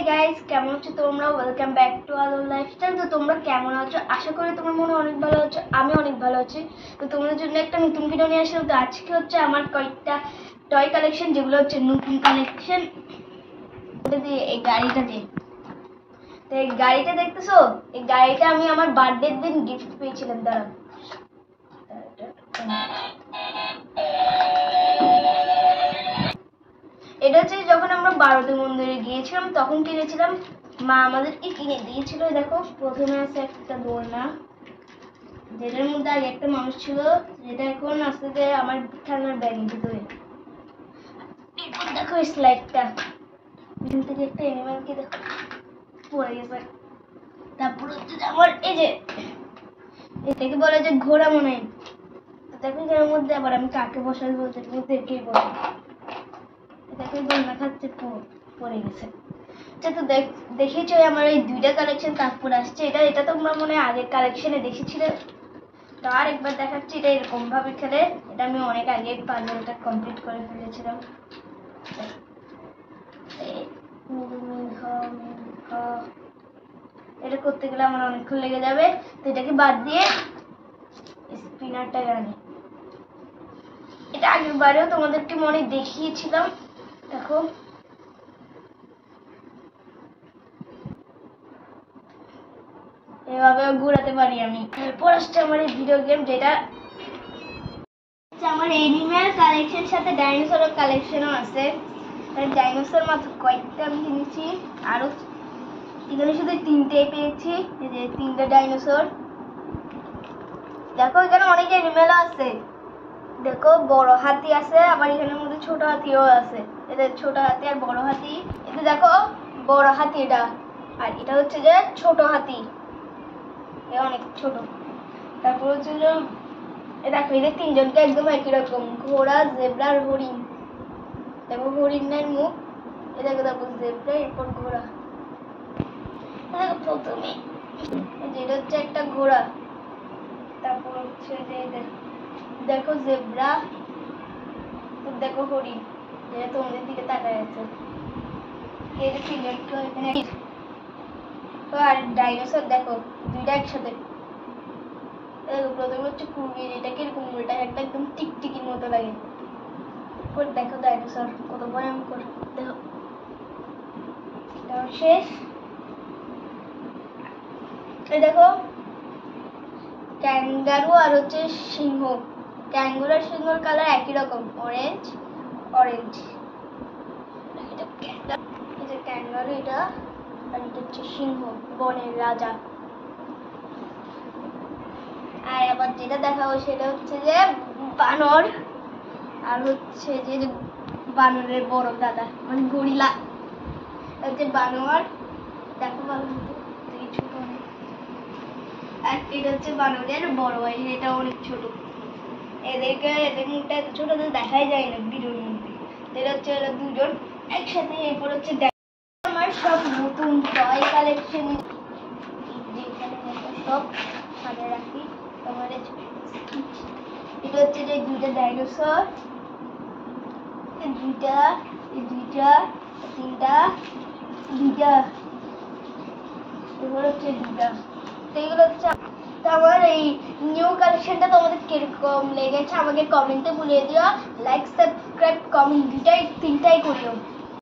Guys, কেমন আছো তোমরা? ওয়েলকাম ব্যাক টু আলোর লাইফস্টাইল। তো তোমরা কেমন আছো? আশা করি তোমার মনে অনেক ভালো আছো। আমি অনেক ভালো আছি। তো তোমাদের জন্য একটা নতুন ভিডিও নিয়ে আসলাম। তো আজকে হচ্ছে আমার কয়েকটা টয় কালেকশন, যেগুলো হচ্ছে নতুন কালেকশন। এই গাড়িটা দিয়ে, তো এই গাড়িটা দেখতেছো, এই গাড়িটা আমি আমার বার্থডের দিন গিফট পেয়েছিলাম। দাঁড়াও, এটা হচ্ছে যখন আমরা বারোটি মন্দিরে গিয়েছিলাম তখন কিনেছিলাম। মা আমাদেরকে কিনে দিয়েছিল। দেখো, প্রথমে আছে একটা দোলনা, যেটার মধ্যে আগে একটা মানুষ ছিল, যেটা এখন আস্তে আস্তে আমার খেলনার ব্যাগের ভিতরে। এরপর দেখো স্লাইডটা, এখান থেকে একটা অ্যানিমালকে দেখো পড়ে গেছে। তারপর হচ্ছে আমার এই যে এটাকে বলে যে ঘোড়া মনে হয়। দেখো এর মধ্যে আবার আমি কাকে বসাই বলতে দেখেই বলি, এটাকে দোলনা খাচ্ছে পড়ে গেছে। তো দেখেছো আমার এই দুইটা কালেকশন। তারপর আসছে এটা তোমরা মনে হয় আগের কালেকশনে দেখেছিলে। তো আর একবার দেখাচ্ছি। এটা এরকম ভাবে খেলে, এটা আমি অনেক আগে পাজলটা কমপ্লিট করে ফেলেছিলাম। এটা করতে গেলে আমার অনেকক্ষণ লেগে যাবে। তো এটাকে বাদ দিয়ে স্পিনারটা আনি। এটা আগের বারেও তোমাদেরকে মনে দেখিয়েছিলাম। দেখো, এভাবে ঘোরাতে পারি আমি। এরপর আসছে আমার এই ভিডিও গেম, যেটা আমার এনিম্যাল কালেকশন সাথে ডাইনোসরের কালেকশনও আছে। ডাইনোসর মাত্র কয়েকটা আমি কিনেছি, আরো এখানে শুধু তিনটে পেয়েছি। এই যে তিনটে ডাইনোসর। দেখো এখানে অনেক এনিম্যালও আছে। দেখো বড় হাতি আছে, আবার এখানের মধ্যে ছোট হাতিও আছে। এটা ছোট হাতি আর বড় হাতি। এটা দেখো বড় হাতি, এটা আর এটা হচ্ছে যে ছোট হাতি, অনেক ছোট। তারপর হচ্ছে যে দেখো এদের তিনজনকে একদম একই রকম, ঘোড়া, জেব্রা আর হরিণ। দেখো হরিণের মুখ, দেখো দেখো জেব্রা, এরপর ঘোড়া। দেখো প্রথমে যেটা হচ্ছে একটা ঘোড়া, তারপর হচ্ছে যে দেখো জেব্রা, দেখো হরিণ, যেটা তোমাদের দিকে তাকায় আছে। এই তিনজনকে এখানে। আর ডাইনোসর দেখো দুইটা একসাথে। প্রথমে হচ্ছে কুমির, এটা কিরকম উল্টা একটা একদম টিকটিকির মতো লাগে। দেখো ডাইনোসর কত ভয়ঙ্কর, দেখো শেষ। দেখো ক্যাঙ্গারু আর হচ্ছে সিংহ। ক্যাঙ্গারু আর সিংহর কালার একই রকম, অরেঞ্জ অরেঞ্জ। ক্যাঙ্গারু এটা, আর এটা হচ্ছে সিংহ, বনের রাজা। আর আবার যেটা দেখাবো সেটা হচ্ছে যে বানর, আর হচ্ছে যে বানরের বড় দাদা মানে গরিলা। হচ্ছে বানর, দেখো বানর ছোট অনেক। আর এটা হচ্ছে বানরের বড় ভাই, এটা অনেক ছোট। এদের মুখটা এত ছোট দেখাই যায় না ভিডিওর মধ্যে। এটা হচ্ছে এরা দুজন একসাথে। এরপর হচ্ছে আমার সব নতুন টয় কালেকশন, যেখানে সব সাজা রাখি। তোমার এটা হচ্ছে যে দুইটা ডাইনোসর, দুইটা দুইটা তিনটা দুইটা, এগুলো হচ্ছে দুইটা। তো এগুলো হচ্ছে আমার এই নিউ কালেকশনটা। তোমাদের কিরকম লেগেছে আমাকে কমেন্টে বলে দিও। লাইক, সাবস্ক্রাইব, কমেন্ট দুইটাই তিনটাই করিও।